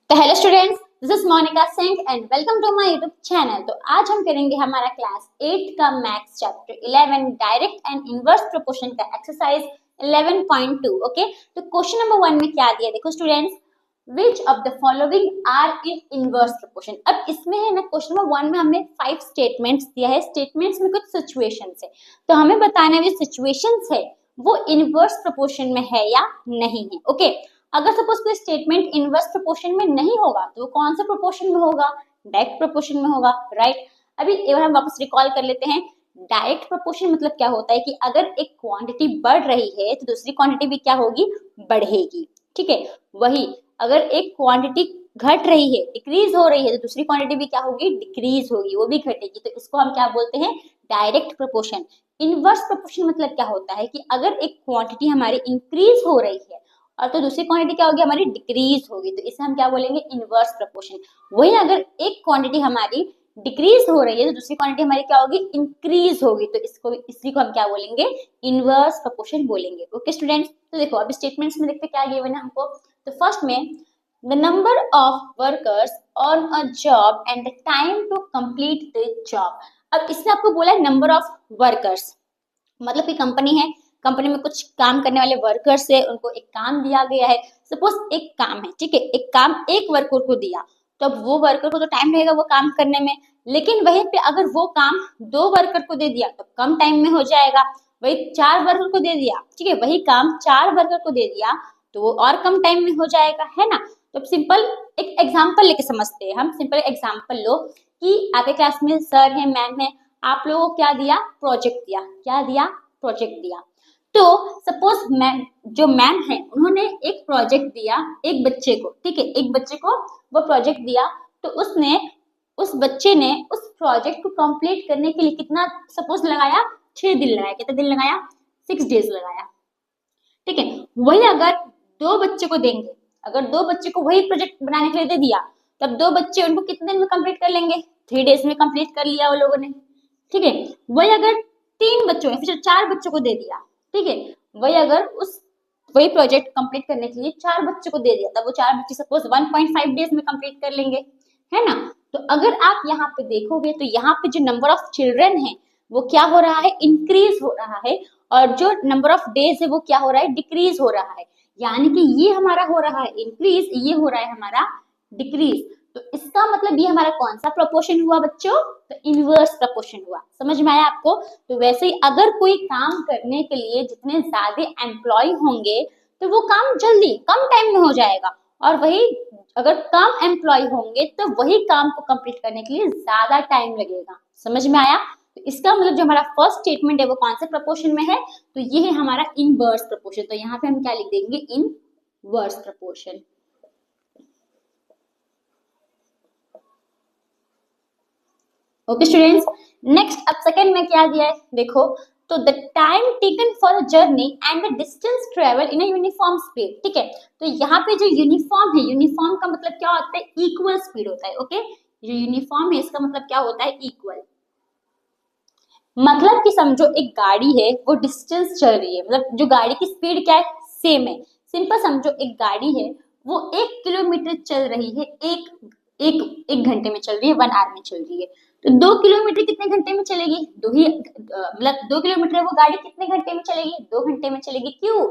तो hello students, this is Monika Singh and welcome to my YouTube channel. तो आज हम करेंगे हमारा क्लास 8 का maths chapter 11 direct and inverse proportion का एक्सरसाइज 11.2। ओके, तो क्वेश्चन नंबर 1 में क्या दिया, देखो students, which of the following are in inverse proportion. अब इसमें है ना, क्वेश्चन नंबर 1 में हमें 5 स्टेटमेंट्स दिया है। स्टेटमेंट्स में कुछ सिचुएशंस है, तो हमें बताना है जो सिचुएशंस है वो इनवर्स प्रोपोर्शन में है या नहीं है। ओके, अगर सपोज कोई स्टेटमेंट इनवर्स प्रोपोर्शन में नहीं होगा तो वो कौन से प्रोपोर्शन में होगा? डायरेक्ट प्रोपोर्शन में होगा, राइट। अभी एक बार हम वापस रिकॉल कर लेते हैं। डायरेक्ट प्रोपोर्शन मतलब क्या होता है कि अगर एक क्वांटिटी बढ़ रही है तो दूसरी क्वांटिटी भी क्या होगी? बढ़ेगी। ठीक है, वही अगर एक क्वांटिटी घट रही है, डिक्रीज हो रही है, तो दूसरी क्वांटिटी भी क्या होगी? डिक्रीज होगी, वो भी घटेगी। तो इसको हम क्या बोलते हैं? Direct proportion. इनवर्स प्रोपोर्शन मतलब क्या होता है कि अगर एक क्वांटिटी हमारी इंक्रीज हो रही है और तो दूसरी क्वांटिटी क्या होगी? हमारी डिक्रीज होगी, तो इसे हम क्या बोलेंगे? Inverse proportion. वही अगर एक क्वांटिटी हमारी डिक्रीज हो रही है तो दूसरी क्वांटिटी हमारी क्या होगी? इंक्रीज होगी, तो इसी को हम क्या बोलेंगे? इनवर्स प्रोपोर्शन बोलेंगे। ओके स्टूडेंट्स, तो देखो अब स्टेटमेंट्स में देखते क्या गिवन है हमको। तो फर्स्ट में the number of workers on a job and the time to complete the job. अब इसने आपको बोला है नंबर ऑफ वर्कर्स, मतलब कि कंपनी है, कंपनी में कुछ काम करने वाले वर्कर्स है, उनको एक काम दिया गया है। सपोज एक काम है, ठीक है, एक काम एक वर्कर को दिया, तो अब वो वर्कर को तो टाइम लगेगा वो काम करने में, लेकिन वहीं पे अगर वो काम 2 वर्कर को दे दिया तो कम टाइम में हो जाएगा। वही 4 वर्कर को दे दिया, ठीक है, वही काम 4 वर्कर को दे दिया तो वो और कम टाइम में हो जाएगा, है ना। तो सिंपल एक एग्जाम्पल लेके समझते हैं हम। सिंपल एग्जाम्पल लो कि आपके क्लास में सर है, मैम है, आप लोगों को क्या दिया? प्रोजेक्ट दिया। क्या दिया? प्रोजेक्ट दिया। तो सपोज मैम, जो मैम है, उन्होंने एक प्रोजेक्ट दिया एक बच्चे को, ठीक है, एक बच्चे को वो प्रोजेक्ट दिया, तो उस बच्चे ने उस प्रोजेक्ट को कंप्लीट करने के लिए कितना सपोज लगाया? 6 दिन लगाया। कितना दिन लगाया? 6 डेज लगाया, ठीक है। वही अगर 2 बच्चे को देंगे, अगर 2 बच्चे को वही प्रोजेक्ट बनाने के लिए दे दिया, तब 2 बच्चे उनको कितने दिन में कंप्लीट कर लेंगे? 3 डेज में कंप्लीट कर लिया वो लोगों ने, ठीक है। वही अगर 3 बच्चों या फिर 4 बच्चों को दे दिया, ठीक है, वही प्रोजेक्ट कंप्लीट करने के लिए 4 बच्चों को दे दिया, तब वो 4 बच्चे सपोज 1.5 डेज में कंप्लीट कर लेंगे, है ना। तो अगर आप यहाँ पे देखोगे तो यहाँ पे जो नंबर ऑफ चिल्ड्रन है वो क्या हो रहा है? इंक्रीज हो रहा है, और जो नंबर ऑफ डेज है वो क्या हो रहा है? डिक्रीज हो रहा है। यानी कि ये हमारा हो रहा है इंक्रीज, ये हो रहा है हमारा डिक्रीज। तो इसका मतलब ये हमारा कौन सा प्रोपोर्शन हुआ बच्चों? तो इनवर्स प्रोपोर्शन हुआ। समझ में आया आपको? तो वैसे ही अगर कोई काम करने के लिए जितने ज्यादा एम्प्लॉय होंगे तो वो काम जल्दी कम टाइम में हो जाएगा, और वही अगर कम एम्प्लॉय होंगे तो वही काम को कंप्लीट करने के लिए ज्यादा टाइम लगेगा। समझ में आया? तो इसका मतलब जो हमारा फर्स्ट स्टेटमेंट है वो कौन से प्रोपोर्शन में है? तो ये है हमारा इनवर्स प्रोपोर्शन। तो यहाँ पे हम क्या लिख देंगे? Inverse proportion. Okay students, next अब सेकंड में क्या दिया है देखो। तो the time taken for a journey and the distance travel in a uniform speed, ठीक है। तो यहाँ पे जो यूनिफॉर्म है, यूनिफॉर्म का मतलब क्या होता है? इक्वल स्पीड होता है। ओके, जो यूनिफॉर्म है इसका मतलब क्या होता है? इक्वल। मतलब कि समझो एक गाड़ी है, वो डिस्टेंस चल रही है, मतलब जो गाड़ी की स्पीड क्या है? सेम है। सिंपल समझो एक गाड़ी है, वो 1 किलोमीटर चल रही है, एक घंटे में चल रही है, 1 आवर में चल रही है। तो 2 किलोमीटर कितने घंटे में चलेगी? मतलब 2 किलोमीटर वो गाड़ी कितने घंटे में चलेगी? 2 घंटे में चलेगी। क्यों?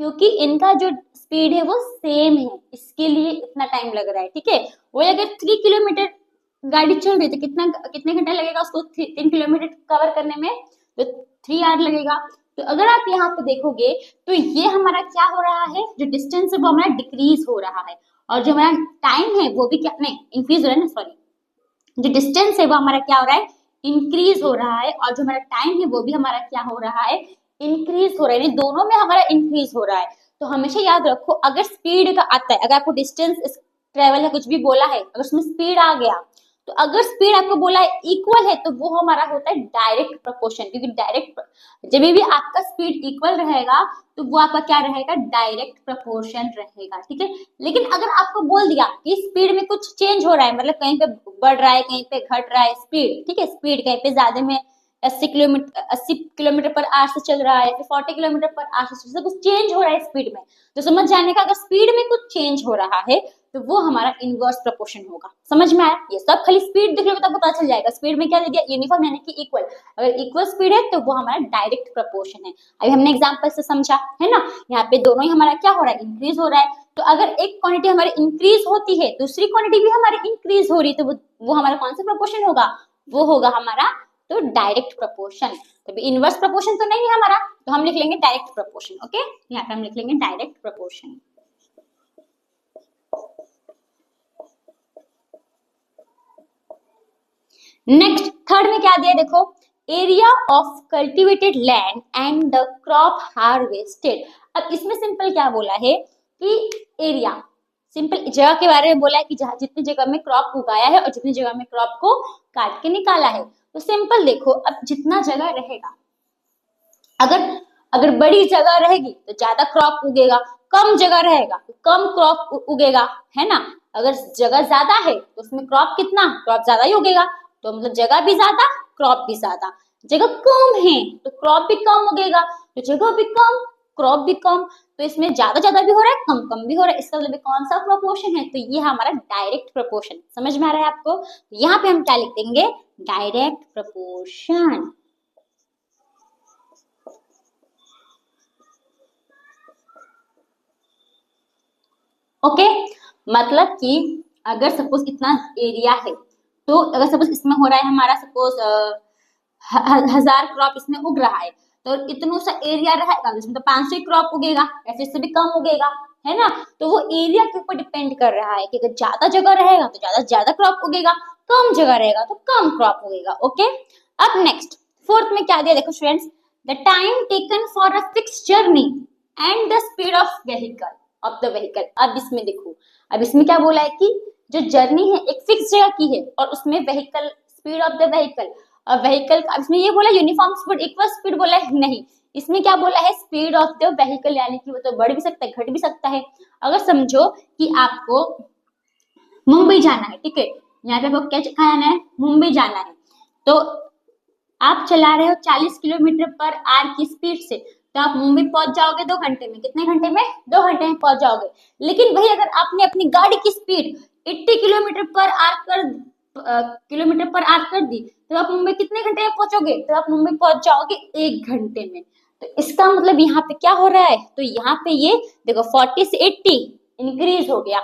क्योंकि इनका जो स्पीड है वो सेम है, इसके लिए इतना टाइम लग रहा है, ठीक है। वही अगर 3 किलोमीटर गाड़ी चल रही है तो कितने घंटे लगेगा उसको 3 किलोमीटर कवर करने में? तो 3 आवर लगेगा। तो अगर आप यहाँ पे देखोगे तो ये हमारा क्या हो रहा है? जो डिस्टेंस है वो हमारा डिक्रीज हो रहा है, और जो हमारा टाइम है वो भी क्या नहीं इंक्रीज हो रहा है ना, सॉरी, जो डिस्टेंस है वो हमारा क्या हो रहा है? इंक्रीज हो रहा है, और जो हमारा टाइम है वो भी हमारा क्या हो रहा है? इंक्रीज हो रहा है। दोनों में हमारा इंक्रीज हो रहा है। तो हमेशा याद रखो, अगर स्पीड का आता है, अगर आपको डिस्टेंस ट्रेवल है कुछ भी बोला है, अगर उसमें स्पीड आ गया, तो अगर स्पीड आपको बोला है इक्वल है तो वो हमारा होता है डायरेक्ट प्रोपोर्शन। क्योंकि डायरेक्ट जब भी आपका स्पीड इक्वल रहेगा तो वो आपका क्या रहेगा? डायरेक्ट प्रोपोर्शन रहेगा, ठीक है। लेकिन अगर आपको बोल दिया कि स्पीड में कुछ चेंज हो रहा है, मतलब कहीं पे बढ़ रहा है कहीं पे घट रहा है स्पीड, ठीक है, स्पीड कहीं पे ज्यादा में 80 किलोमीटर पर आवर से चल रहा है, 40 किलोमीटर पर आवर से कुछ चेंज हो रहा है स्पीड में, तो समझ जाने का अगर स्पीड में कुछ चेंज हो रहा है तो वो हमारा इनवर्स प्रोपोर्शन होगा। समझ में आया? ये सब खाली स्पीड देख लोगे तो आपको पता चल जाएगा। स्पीड में क्या दे दिया? यूनिफॉर्म यानी कि इक्वल। अगर इक्वल स्पीड है तो वो हमारा डायरेक्ट प्रोपोर्शन है। अभी हमने एग्जांपल से समझा है ना। यहाँ पे दोनों ही हमारा क्या हो रहा है? इंक्रीज हो रहा है। तो अगर एक क्वांटिटी हमारी इंक्रीज होती है, दूसरी क्वांटिटी भी हमारी इंक्रीज हो रही है, तो वो हमारा कौन सा प्रोपोर्शन होगा? वो होगा हमारा तो डायरेक्ट प्रोपोर्शन। तो इनवर्स प्रोपोर्शन तो नहीं है हमारा, तो हम लिख लेंगे डायरेक्ट प्रोपोर्शन। ओके, यहाँ पे हम लिख लेंगे डायरेक्ट प्रोपोर्शन। नेक्स्ट थर्ड में क्या दिया देखो, area of cultivated land and the crop harvested. अब इसमें सिंपल क्या बोला है कि एरिया, सिंपल जगह के बारे में बोला है कि जहां जितनी जगह में क्रॉप उगाया है और जितनी जगह में क्रॉप को काट के निकाला है। तो सिंपल देखो, अब जितना जगह रहेगा, अगर अगर बड़ी जगह रहेगी तो ज्यादा क्रॉप उगेगा, कम जगह रहेगा तो कम क्रॉप उगेगा, है ना। अगर जगह ज्यादा है तो उसमें क्रॉप कितना? क्रॉप ज्यादा ही उगेगा। तो मतलब जगह भी ज्यादा, क्रॉप भी ज्यादा। जगह कम है तो क्रॉप भी कम उगेगा, तो जगह भी कम, क्रॉप भी कम। तो इसमें ज्यादा ज्यादा भी हो रहा है, कम कम भी हो रहा है। इसका मतलब कौन सा प्रोपोर्शन है? तो ये हमारा डायरेक्ट प्रोपोर्शन। समझ में आ रहा है आपको? यहाँ पे हम क्या लिख देंगे? Direct proportion. ओके, मतलब कि अगर सपोज इतना एरिया है, तो अगर सपोज इसमें हो रहा है हमारा सपोज 1000 क्रॉप इसमें उग रहा है, तो इतना सा एरिया रहेगा जिसमें तो 500 क्रॉप उगेगा, ऐसे इससे भी कम उगेगा, है ना। तो वो एरिया के ऊपर डिपेंड कर रहा है कि अगर ज्यादा जगह रहेगा तो ज्यादा क्रॉप उगेगा, कम जगह रहेगा तो कम क्रॉप उगेगा। ओके, अब नेक्स्ट फोर्थ में क्या दिया देखो students, the time taken for a fixed journey and the speed of vehicle of the vehicle. अब इसमें देखो, अब इसमें क्या बोला है कि जो जर्नी है एक फिक्स जगह की है और उसमें vehicle, speed of the vehicle, और व्हीकल इसमें ये बोला यूनिफॉर्म स्पीड, इक्वल स्पीड बोला है नहीं, इसमें क्या बोला है? स्पीड ऑफ द व्हीकल, यानी कि वो तो बढ़ भी सकता है, घट भी सकता है। अगर समझो कि आपको मुंबई जाना है, ठीक है, यहाँ पे आपको क्या जाना है? मुंबई जाना है। तो आप चला रहे हो 40 किलोमीटर पर आवर की स्पीड से, तो आप मुंबई पहुंच जाओगे 2 घंटे में। कितने घंटे में? 2 घंटे में पहुंच जाओगे। लेकिन वही अगर आपने अपनी गाड़ी की स्पीड 80 किलोमीटर पर आवर कर दी, तो आप मुंबई कितने घंटे में पहुंचोगे? तो आप मुंबई पहुंच जाओगे 1 घंटे में। तो इसका मतलब यहाँ पे क्या हो रहा है? तो यहाँ पे ये देखो 40 से 80 इंक्रीज हो गया,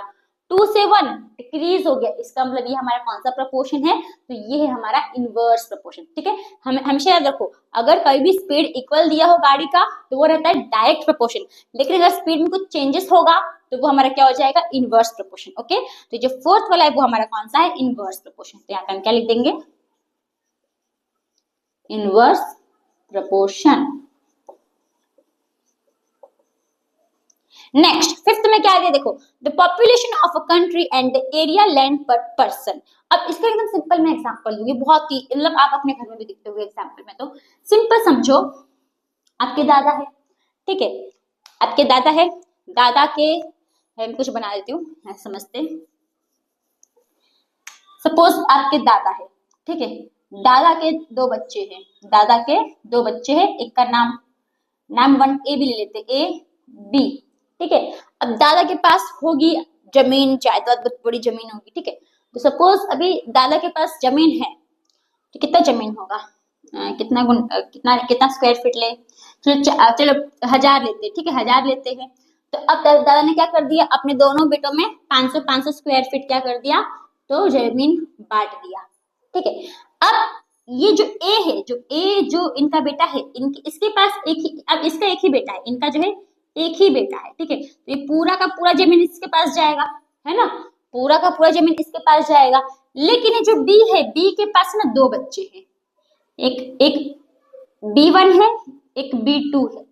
2 से 1 डिक्रीज हो गया। इसका मतलब ये हमारा कौन सा प्रोपोर्शन है? तो ये है हमारा इनवर्स प्रोपोर्शन। ठीक है, हमें हमेशा याद रखो, अगर कभी भी स्पीड इक्वल दिया हो गाड़ी का तो वो रहता है डायरेक्ट प्रोपोर्शन, लेकिन अगर स्पीड में कुछ चेंजेस होगा तो वो हमारा क्या हो जाएगा? Inverse proportion. ओके, तो जो फोर्थ वाला है वो हमारा कौन सा है? Inverse proportion. तो यहाँ पे हम क्या लिख देंगे? Inverse proportion. नेक्स्ट फिफ्थ में क्या है देखो, the population of a country and the area land पर पर्सन। अब इसका एकदम सिंपल मैं एग्जांपल दूंगी, बहुत ही मतलब आप अपने घर में भी देखते हुए एग्जांपल में। तो सिंपल समझो, आपके दादा है, ठीक है, आपके दादा है, दादा के मैं कुछ बना देती हूँ समझते। सपोज आपके दादा है, ठीक है, दादा के 2 बच्चे हैं, दादा के 2 बच्चे हैं, एक का नाम 1 ए भी ले लेते, ए बी, ठीक है। अब दादा के पास होगी जमीन, जायदाद बहुत बड़ी जमीन होगी, ठीक है। तो सपोज अभी दादा के पास जमीन है, तो कितना जमीन होगा? कितना स्क्वायर फीट ले? चलो 1000 लेते, ठीक है, 1000 लेते हैं। तो अब दादा ने क्या कर दिया? अपने दोनों बेटों में 500 स्क्वायर फीट क्या कर दिया? तो जमीन बांट दिया, ठीक है। अब ये जो ए है, जो इनका बेटा है, इसके पास एक ही, अब इसका एक ही बेटा है, इनका जो है एक ही बेटा है, ठीक है। तो ये पूरा का पूरा जमीन इसके पास जाएगा, है ना, पूरा का पूरा जमीन इसके पास जाएगा। लेकिन ये जो बी है, बी के पास ना 2 बच्चे हैं, एक B1 है, एक B2 है।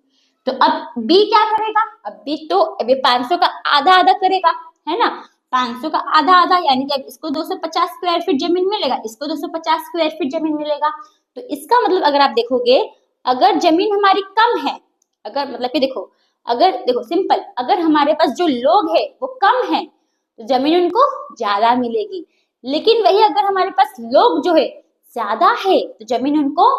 तो अब बी क्या करेगा? अब बी तो अभी 500 का आधा आधा करेगा, है ना, 500 का आधा आधा, यानी कि अब इसको 250 स्क्वायर फीट जमीन मिलेगा, इसको 250 स्क्वायर फीट जमीन मिलेगा। तो इसका मतलब अगर आप देखोगे, अगर जमीन हमारी कम है, अगर मतलब कि देखो सिंपल, अगर हमारे पास जो लोग है वो कम है तो जमीन उनको ज्यादा मिलेगी। लेकिन वही अगर हमारे पास लोग जो है ज्यादा है तो जमीन उनको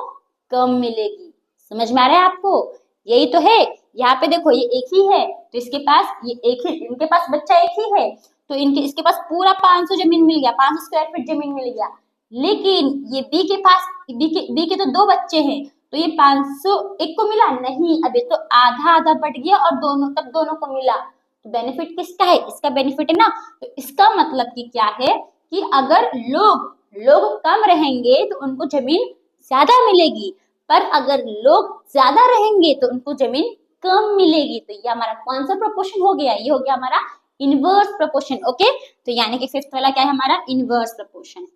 कम मिलेगी। समझ में आ रहा है आपको? यही तो है। यहाँ पे देखो ये एक ही है, तो इसके पास ये एक ही, इनके पास बच्चा एक ही है, तो इनके इसके पास पूरा 500 जमीन मिल गया, 500 स्क्वायर फीट जमीन मिल गया। लेकिन ये बी के पास बी के तो 2 बच्चे हैं, तो ये 500 एक को मिला नहीं, अब ये तो आधा आधा बट गया और दोनों को मिला। तो बेनिफिट किसका है? इसका बेनिफिट है ना। तो इसका मतलब कि क्या है कि अगर लोग कम रहेंगे तो उनको जमीन ज्यादा मिलेगी, पर अगर लोग ज्यादा रहेंगे तो उनको जमीन कम मिलेगी। तो ये हमारा कौन सा प्रोपोर्शन हो गया? ये हो गया हमारा इनवर्स प्रोपोर्शन। ओके, तो यानी कि फिफ्थ वाला क्या है हमारा? Inverse proportion.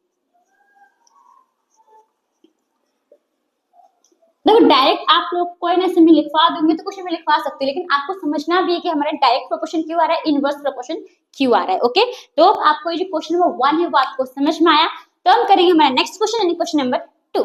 देखो डायरेक्ट आप लोग कोई ना में लिखवा दोगे तो क्वेश्चन में लिखवा सकते हो, लेकिन आपको समझना भी है कि हमारा डायरेक्ट प्रोपोर्शन क्यों आ रहा है, इनवर्स प्रोपोर्शन क्यों आ रहा है। ओके, तो आपको ये जो क्वेश्चन नंबर 1 है वो आपको समझ में आया। तो हम करेंगे हमारा नेक्स्ट क्वेश्चन यानी क्वेश्चन नंबर 2।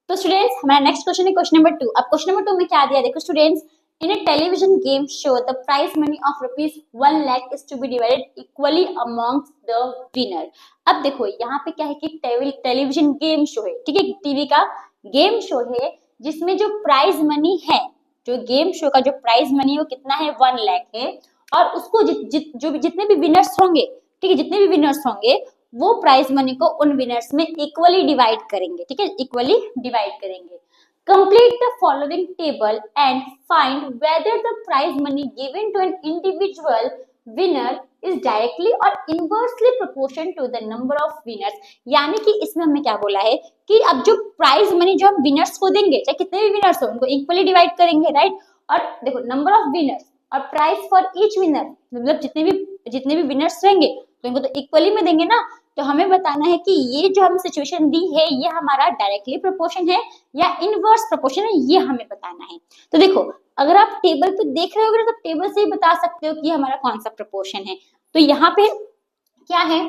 तो स्टूडेंट्स हमारा नेक्स्ट क्वेश्चन है क्वेश्चन नंबर 2। अब क्वेश्चन नंबर 2 में क्या दिया, देखो students, in a television game show the prize money of rupees 1 lakh is to be divided equally amongst the winner। अब देखो यहाँ पे क्या है कि टेलीविजन गेम शो है, ठीक है, टीवी का गेम शो है जिसमें जो प्राइज मनी है, जो गेम शो का जो प्राइज मनी है वो कितना है? 1 लाख है। और उसको जितने भी विनर्स होंगे, ठीक है, जितने भी विनर्स होंगे वो प्राइज मनी को उन विनर्स में इक्वली डिवाइड करेंगे, ठीक है, इक्वली डिवाइड करेंगे। Complete the following table and find whether the prize money given to an individual winner is directly or inversely proportional to the number of winners। यानी कि इसमें हमने क्या बोला है कि अब जो प्राइज मनी जो हम विनर्स को देंगे, चाहे कितने भी विनर्स हो, उनको इक्वली डिवाइड करेंगे, राइट। और देखो नंबर ऑफ विनर्स और प्राइज फॉर ईच विनर, मतलब जितने भी विनर्स रहेंगे तो इनको तो इक्वली में देंगे ना। तो हमें बताना है कि ये जो हम सिचुएशन दी है ये हमारा डायरेक्टली प्रोपोर्शन है या इनवर्स प्रोपोर्शन है, ये हमें बताना है। तो देखो अगर आप टेबल पे देख रहे होगे तो टेबल से ही बता सकते हो कि हमारा कौन सा प्रोपोर्शन है। तो यहाँ पे क्या है,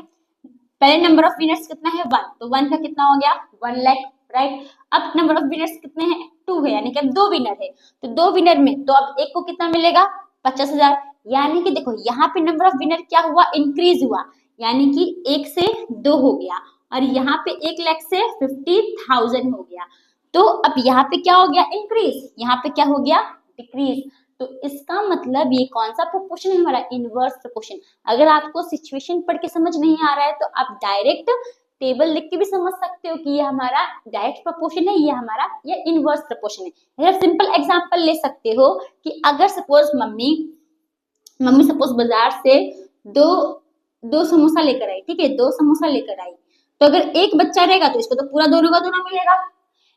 पहले नंबर ऑफ विनर्स कितना है? 1, तो 1 का कितना हो गया? 1 लाख, राइट। अब नंबर ऑफ विनर्स कितने हैं? 2 है, यानी कि अब 2 विनर है, तो 2 विनर में तो अब एक को कितना मिलेगा? 50,000। यानी कि देखो यहाँ पे नंबर ऑफ विनर क्या हुआ? इंक्रीज हुआ, यानी कि 1 से 2 हो गया, और यहाँ पे 1 लाख से 50,000 हो गया। तो अब यहाँ पे क्या हो गया? इंक्रीज, यहाँ पे क्या हो गया? डिक्रीज। तो इसका मतलब ये कौन सा प्रोपोर्शन है हमारा? Inverse proportion. अगर आपको सिचुएशन पढ़ के समझ नहीं आ रहा है तो आप डायरेक्ट टेबल लिख के भी समझ सकते हो कि ये हमारा डायरेक्ट प्रोपोर्शन है, ये हमारा ये इनवर्स प्रोपोर्शन है। सिंपल एग्जांपल ले सकते हो कि अगर सपोज मम्मी सपोज बाजार से दो समोसा लेकर आई, ठीक है, 2 समोसा लेकर आई, तो अगर एक बच्चा रहेगा तो इसको तो पूरा दोनों का दोनों मिलेगा,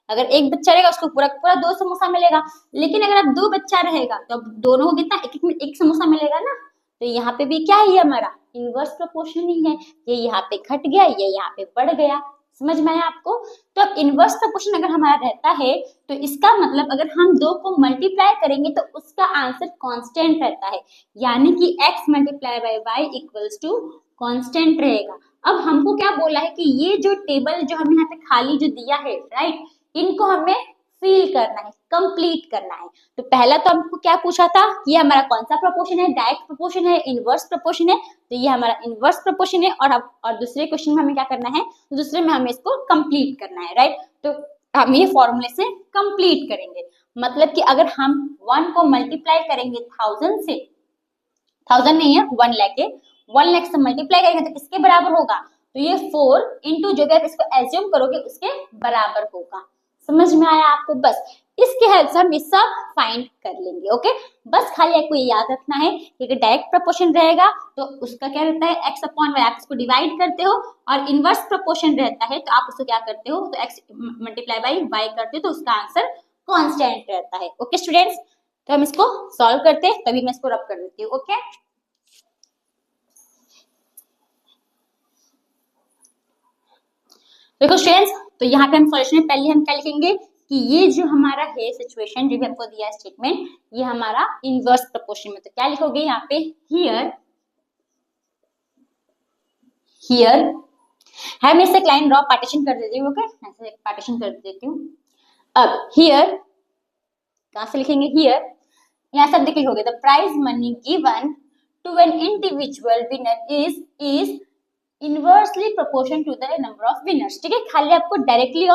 अगर एक बच्चा रहेगा उसको पूरा पूरा 2 समोसा मिलेगा। लेकिन अगर अब 2 बच्चा रहेगा तो अब दोनों को कितना? एक समोसा मिलेगा ना। तो यहाँ पे भी क्या है? ये हमारा इनवर्स प्रोपोर्शन ही है, ये यहाँ पे घट गया, ये यहाँ पे बढ़ गया। समझ में आया आपको? तो अब इनवर्स प्रोपोर्शन अगर हमारा रहता है तो इसका मतलब अगर हम 2 को मल्टीप्लाई करेंगे तो उसका आंसर कांस्टेंट रहता है, यानी कि x multiply by y equals to constant रहेगा। अब हमको क्या बोला है कि ये जो टेबल जो हमें यहाँ पे खाली जो दिया है, राइट, इनको हमें फिल करना है, कंप्लीट करना है। तो पहला तो हमको क्या पूछा था कि ये हमारा कौन सा प्रोपोर्शन है? डायरेक्ट प्रोपोर्शन है, इनवर्स प्रोपोर्शन है। तो ये हमारा इनवर्स प्रोपोर्शन है। और दूसरे क्वेश्चन में हमें क्या करना है? तो दूसरे में हमें इसको कंप्लीट करना है, राइट। तो हम ये फॉर्मूले से कंप्लीट करेंगे, मतलब कि अगर हम 1 को मल्टीप्लाई करेंगे 1000 से, 1000 नहीं है 1 लाख है, 1 लाख से मल्टीप्लाई करेंगे तो किसके बराबर होगा? तो ये 4 इंटू जो भी आप इसको एज्यूम करोगे उसके बराबर होगा। समझ में आया आपको? बस इसके हेल्प से हम ये सब फाइंड कर लेंगे। ओके, बस खाली आपको ये याद रखना है कि अगर डायरेक्ट प्रोपोर्शन रहेगा तो उसका क्या रहता है? x अपॉन वाई, आप इसको डिवाइड करते हो, और इनवर्स प्रोपोर्शन रहता है तो आप उसको क्या करते हो? तो x मल्टीप्लाई बाई वाई करते हो, तो उसका आंसर कांस्टेंट रहता है। ओके स्टूडेंट्स, तो हम इसको सॉल्व करते हैं, तभी मैं इसको रब कर देती हूँ। ओके, देखो स्टूडेंट्स, तो यहाँ पे हम सॉल्यूशन में पहले हम क्या लिखेंगे कि ये जो हमारा है सिचुएशन जो भी हमको दिया है स्टेटमेंट, ये हमारा इनवर्स प्रोपोर्शन में। तो क्या लिखोगे यहाँ पे? हियर है, मैं इसे लाइन ड्रॉ पार्टीशन कर देती हूँ। ओके, ऐसे पार्टीशन कर देती हूँ। अब हियर कहाँ से लिखेंगे? हियर, यहाँ सब देख लिखोगे the prize money given to an individual winner is inversely proportion to the number of winners. ठीक है, खाली आपको डायरेक्टली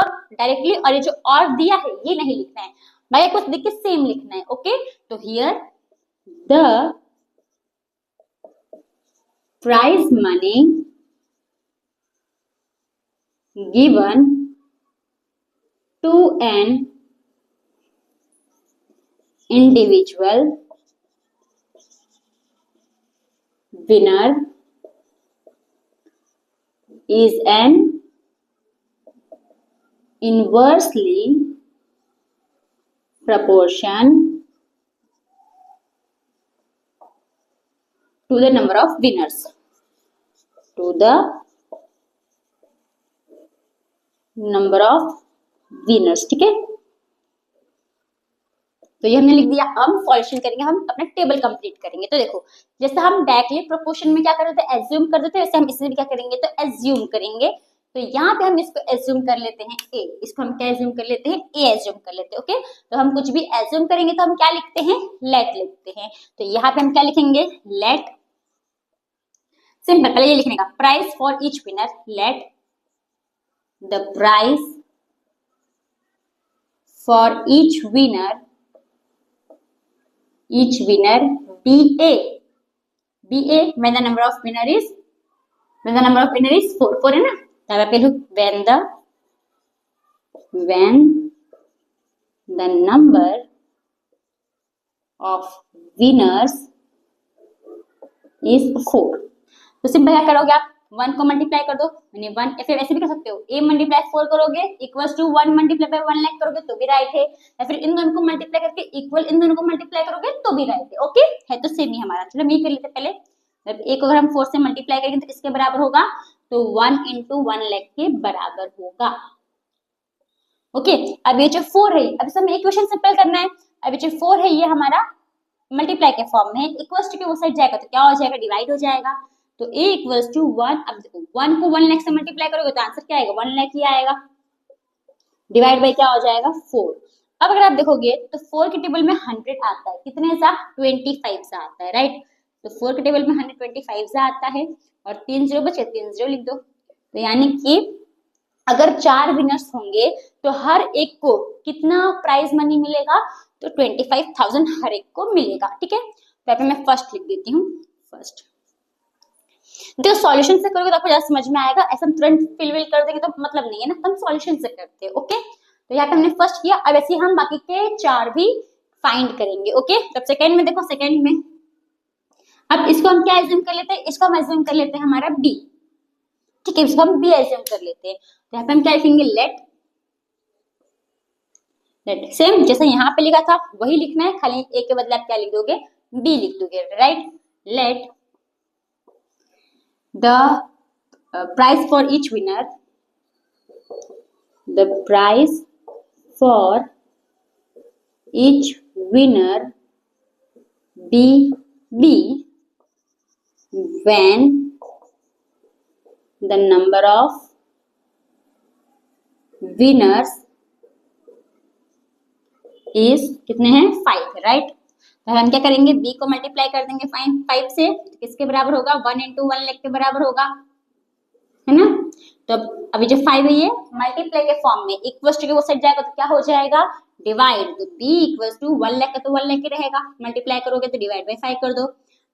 और ये जो और दिया है ये नहीं लिखना है, भाई कुछ देख के सेम लिखना है। ओके, तो here the prize money given to an individual winner is an inversely proportion to the number of winners. To the number of winners. ठीक है, तो ये हमने लिख दिया। हम सॉल्यूशन करेंगे, हम अपना टेबल कंप्लीट करेंगे। तो देखो, जैसे हम डायरेक्टली प्रोपोर्शन में क्या कर रहे थे, एज्यूम कर देते, वैसे हम इसमें भी क्या करेंगे, तो एज्यूम करेंगे। तो यहाँ पे हम इसको एज्यूम कर लेते हैं ए, इसको हम क्या एज्यूम कर लेते हैं, ए एज्यूम कर लेते हैं। ओके, तो हम कुछ भी एज्यूम करेंगे तो हम क्या लिखते हैं, लेट लिखते हैं। तो यहाँ पे हम क्या लिखेंगे, लेट, सिंपल, पहले ये लिखने का, price for each winner, late the price for each winner be a when the number of winner is 4 है ना। तब पे लिख when the number of winners is 4। तो सिंपल क्या करोगे आप, 1 को मल्टीप्लाई कर दो, यानी 1, या फिर ऐसे भी कर सकते हो, a मल्टीप्लाई 4 करोगे equals to 1 multiply by 1 lakh करोगे तो भी राइट है, या फिर इन दोनों को मल्टीप्लाई करके इक्वल इन दोनों को मल्टीप्लाई करोगे तो भी राइट है। ओके, है तो सेम ही हमारा। चलो हम ये कर लेते हैं पहले। जब a को अगर हम 4 से मल्टीप्लाई करेंगे तो किसके बराबर होगा, तो 1 × 1 लाख के बराबर होगा। ओके, अब ये जो 4 है, अब हमें इक्वेशन सिंपल करना है। अब ये जो 4 है ये हमारा मल्टीप्लाई के फॉर्म में, इक्वल्स टू के वो साइड जाएगा तो क्या हो जाएगा, डिवाइड हो जाएगा। तो a इक्वल्स टू 1, अब देखो 1 को 1 लाख से मल्टीप्लाई करोगे तो आंसर क्या आएगा, 1 लाख ही आएगा, डिवाइड बाय क्या हो जाएगा, 4। अब अगर आप देखोगे तो 4 के टेबल में 100 आता है, कितने सा, 25 सा आता है, राइट। तो 4 के टेबल में 125 सा आता है, और 3 0 बचे, 3 0 लिख दो। तो यानी कि अगर 4 विनर्स होंगे तो हर एक को कितना प्राइज मनी मिलेगा, तो 25,000 हर एक को मिलेगा। ठीक है, तो यहाँ पे मैं फर्स्ट लिख देती हूँ, फर्स्ट। तो सॉल्यूशन से करोगे तो आपको ज्यादा समझ में आएगा, ऐसा हम तुरंत फिल कर देंगे तो मतलब नहीं है ना, हम सॉल्यूशन से करते हैं। ओके, तो यहाँ पे हमने फर्स्ट किया, अब ऐसे हम बाकी के 4 भी फाइंड करेंगे। ओके, तब सेकंड में देखो, सेकंड में अब इसको हम क्या एज्यूम कर लेते हैं, इसको हम एज्यूम कर लेते हैं हमारा बी। ठीक है, इसको हम बी एज्यूम कर लेते हैं। तो यहाँ पे हम क्या लिखेंगे, लेट सेम जैसे यहाँ पे लिखा था वही लिखना है, खाली ए के बदले आप क्या लिख दोगे, बी लिख दोगे, right. Let the price for each winner, the price for each winner be when the number of winners is कितने हैं, 5, राइट। तो हम क्या करेंगे, b को मल्टीप्लाई कर देंगे 5 से, तो किसके बराबर होगा, 1 × 1 लाख के बराबर होगा, है ना। तो अभी जो 5 है ये मल्टीप्लाई के फॉर्म में, इक्वल्स टू के वो साइड जाएगा तो क्या हो जाएगा, डिवाइड। तो b इक्वल्स टू 1 लाख का तो 1 लाख ही रहेगा, मल्टीप्लाई करोगे तो डिवाइड बाय 5 कर दो।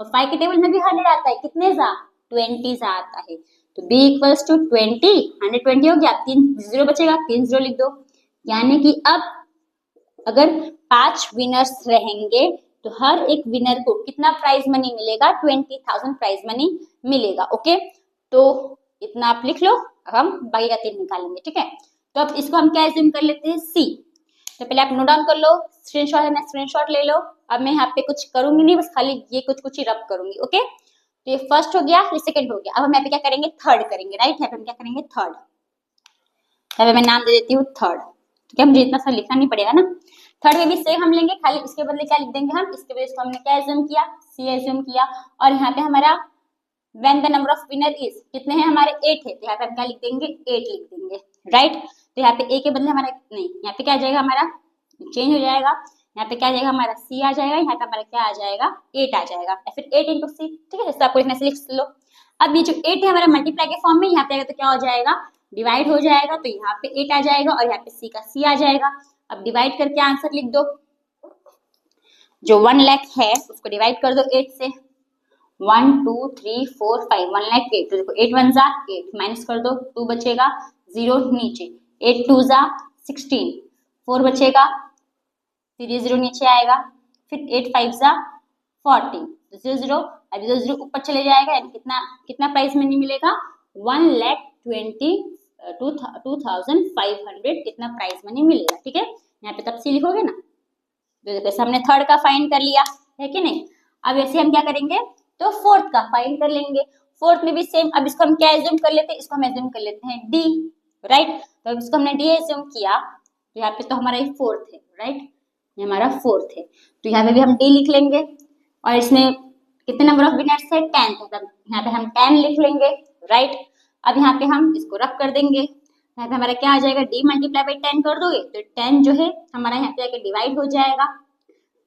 और 5 के टेबल में भी 100 आता है, कितने सा, 20 सा आता है। तो b इक्वल्स टू 20, 120 हो गया, 3 0 बचेगा, 3 0 लिख दो। यानी कि अब अगर 5 विनर्स रहेंगे तो हर एक विनर को कितना प्राइज मनी मिलेगा, 20,000 प्राइज मनी मिलेगा। ओके, तो इतना आप लिख लो, अब हम बाकी का 3 निकालेंगे। ठीक है, तो अब इसको हम क्या एज्यूम कर लेते हैं, सी। तो पहले आप नोट डाउन कर लो, स्क्रीनशॉट है ना, स्क्रीनशॉट ले लो। अब मैं यहाँ पे कुछ करूंगी नहीं, बस खाली ये कुछ ही रब करूंगी। ओके, तो ये फर्स्ट हो गया, ये सेकंड हो गया। अब हम यहाँ पे क्या करेंगे, थर्ड करेंगे, राइट। यहाँ पे हम क्या करेंगे, थर्ड। यहाँ पे मैं नाम दे देती हूँ थर्ड, तो क्या मुझे इतना सा लिखना नहीं पड़ेगा ना। थर्ड में भी सेम हम लेंगे, खाली उसके बदले क्या लिख देंगे हम, इसके बदले हमने क्या एज्यूम किया, सी एज्यूम किया। और यहाँ पे हमारा when the number of winner is, कितने हैं हमारे, 8 है, तो यहाँ पे हम क्या लिख देंगे, 8 लिख देंगे, राइट। तो यहाँ पे ए के बदले हमारा नहीं, यहाँ पे क्या आ जाएगा, हमारा चेंज हो जाएगा, यहाँ पे क्या आ जाएगा, हमारा सी आ जाएगा, यहाँ पे हमारा क्या आ जाएगा, 8 आ जाएगा, या फिर 8 × सी। ठीक है, आपको लिखने से लिख लो। अब ये जो 8 है हमारा मल्टीप्लाई के फॉर्म में, यहाँ पे आएगा तो क्या हो जाएगा, डिवाइड हो जाएगा। तो यहाँ पे 8 आ जाएगा और यहाँ पे सी का सी आ जाएगा। अब डिवाइड करके आंसर लिख दो, जो 1 लाख है उसको डिवाइड कर दो 8 से, 1 2 3 4 5 1 लाख 8। तो देखो 8 1 जा 8, माइनस कर दो 2 बचेगा, 0 नीचे, 8 2 जा 16, 4 बचेगा, 3 0 नीचे आएगा, फिर 8 5 जा 40, 0 0, अभी 0 0 ऊपर चले जाएगा, यानी कितना कितना प्राइस मनी मिलेगा, 1,22,500 कितना प्राइस मनी मिलेगा। ठीक है, यहाँ पे तब सी लिखोगे ना। तो देखो हमने थर्ड का फाइंड कर लिया है कि नहीं। अब ऐसे हम क्या करेंगे, तो फोर्थ का फाइंड कर लेंगे। फोर्थ में भी सेम, अब इसको हम क्या एज्यूम कर लेते हैं, इसको हम एज्यूम कर लेते हैं डी, राइट। तो अब इसको हमने डी एज्यूम किया, तो यहाँ पे तो हमारा ये फोर्थ है, राइट, ये हमारा फोर्थ है, तो यहाँ पे भी हम डी लिख लेंगे। और इसमें कितने नंबर ऑफ विनर्स है, 10, तो यहाँ पे हम 10 लिख लेंगे, राइट। अब यहाँ पे हम इसको रब कर देंगे, यहाँ पे हमारा क्या आ जाएगा, d मल्टीप्लाई बाई 10 कर दोगे तो 10 जो है हमारा यहाँ पे आके डिवाइड हो जाएगा,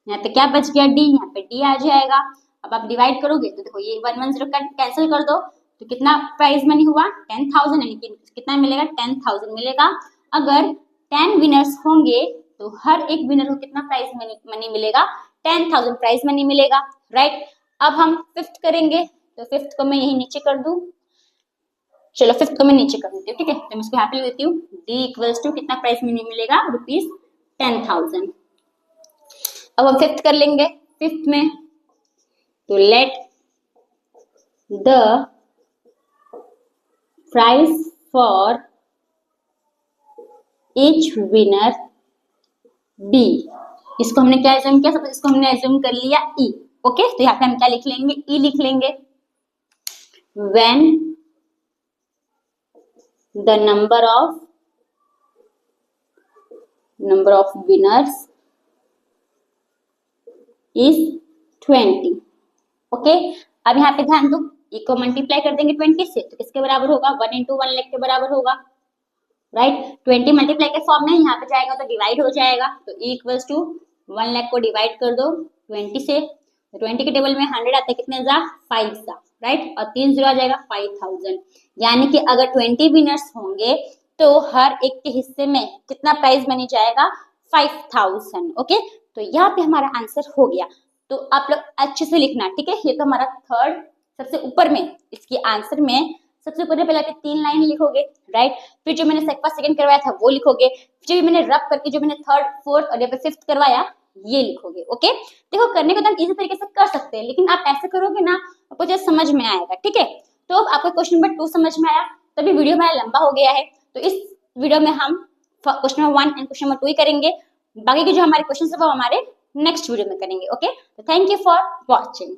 यहाँ पे क्या बच गया d, यहाँ पे d आ जाएगा। अब आप डिवाइड करोगे तो देखो ये 110 कैंसिल कर दो, तो कितना प्राइज मनी हुआ, 10,000, यानी कि कितना मिलेगा, 10,000 मिलेगा। अगर 10 विनर्स होंगे तो हर एक विनर को कितना प्राइज मनी मिलेगा, 10,000 प्राइज मनी मिलेगा, राइट। अब हम फिफ्थ करेंगे, तो फिफ्थ को मैं यही नीचे कर दूं, चलो फिफ्थ को मैं नीचे कर देती हूँ, ठीक है। तो मैं इसको यहाँ पे लिख देती हूँ, डी इक्वल्स टू कितना प्राइस मनी मिलेगा, ₹10,000। अब हम फिफ्थ कर लेंगे, फिफ्थ में तो let the price for each winner be, इसको हमने क्या एज्यूम किया, इसको हमने एज्यूम कर लिया ई, ओके। तो यहाँ पे हम क्या लिख लेंगे, ई लिख लेंगे। When the number of winners is 20, okay. अब यहाँ पे ध्यान दो, ई को मल्टीप्लाई कर देंगे 20 से, तो किसके बराबर होगा, 1 into 1 लाख के बराबर होगा, राइट। 20 मल्टीप्लाई के फॉर्म में यहाँ पे जाएगा तो डिवाइड हो जाएगा, तो ई इक्वल्स टू 1 लाख को डिवाइड कर दो 20 से, तो 20 के टेबल में 100 आता है, कितने जा 5 जा, राइट, और 3 0 आ जाएगा 5,000। यानी कि अगर 20 विनर्स होंगे तो हर एक के हिस्से में कितना प्राइज बनी जाएगा, 5,000, ओके। तो यहाँ पे हमारा आंसर हो गया। तो आप लोग अच्छे से लिखना, ठीक है। ये तो हमारा थर्ड सबसे ऊपर में, इसके आंसर में सबसे ऊपर पहले 3 लाइन लिखोगे, राइट। फिर जो मैंने फर्स्ट सेकंड करवाया था वो लिखोगे, फिर जो मैंने रब करके जो मैंने थर्ड फोर्थ और यहाँ पे फिफ्थ करवाया ये लिखोगे, ओके। देखो करने को तो हम इजी तरीके से कर सकते हैं, लेकिन आप ऐसे करोगे ना आपको जो समझ में आएगा, ठीक है। तो अब आपको क्वेश्चन नंबर 2 समझ में आया, तभी वीडियो हमारा लंबा हो गया है। तो इस वीडियो में हम question number 1 and question number 2 ही करेंगे, बाकी के जो हमारे क्वेश्चन है वो हमारे नेक्स्ट वीडियो में करेंगे, ओके। तो थैंक यू फॉर वॉचिंग।